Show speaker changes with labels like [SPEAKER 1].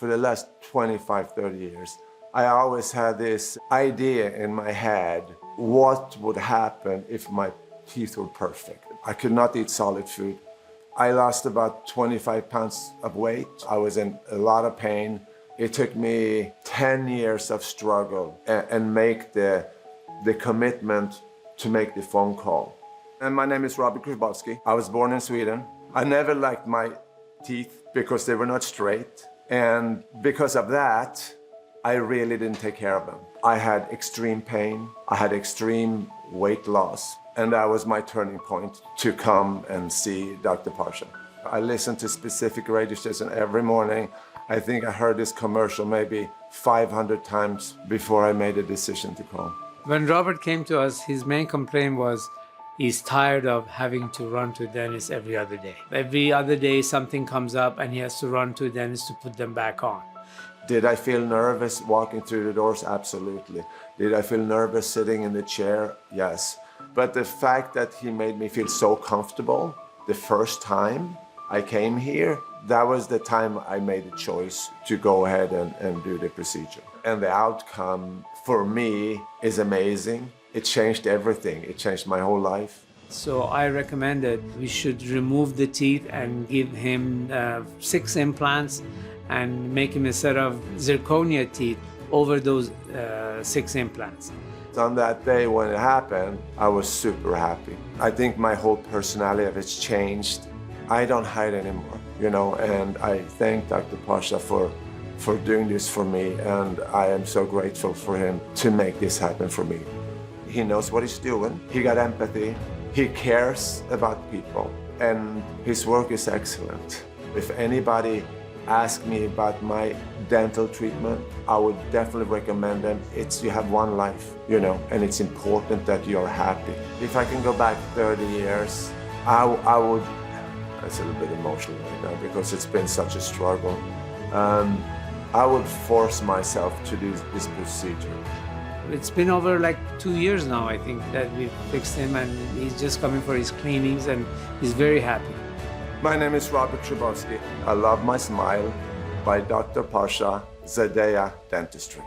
[SPEAKER 1] For the last 25, 30 years, I always had this idea in my head, what would happen if my teeth were perfect? I could not eat solid food. I lost about 25 pounds of weight. I was in a lot of pain. It took me 10 years of struggle and make the commitment to make the phone call. And my name is Robert Grabowski. I was born in Sweden. I never liked my teeth because they were not straight. And because of that, I really didn't take care of them. I had extreme pain. I had extreme weight loss. And that was my turning point to come and see Dr. Pasha. I listened to specific radio stations every morning. I think I heard this commercial maybe 500 times before I made a decision to call.
[SPEAKER 2] When Robert came to us, his main complaint was he's tired of having to run to a dentist every other day. Every other day something comes up and he has to run to a dentist to put them back on.
[SPEAKER 1] Did I feel nervous walking through the doors? Absolutely. Did I feel nervous sitting in the chair? Yes. But the fact that he made me feel so comfortable the first time I came here, that was the time I made a choice to go ahead and do the procedure. And the outcome for me is amazing. It changed everything. It changed my whole life.
[SPEAKER 2] So I recommended we should remove the teeth and give him 6 implants and make him a set of zirconia teeth over those 6 implants.
[SPEAKER 1] On that day when it happened, I was super happy. I think my whole personality has changed. I don't hide anymore, and I thank Dr. Pasha for doing this for me, and I am so grateful for him to make this happen for me. He knows what he's doing. He got empathy. He cares about people, and his work is excellent. If anybody asks me about my dental treatment, I would definitely recommend them. You have one life, and it's important that you're happy. If I can go back 30 years, I would, it's a little bit emotional right now because it's been such a struggle. I would force myself to do this procedure.
[SPEAKER 2] It's been over like 2 years now, I think, that we've fixed him, and he's just coming for his cleanings and he's very happy.
[SPEAKER 1] My name is Robert Grabowski. I love my smile by Dr. Pasha, Zadeh Dentistry.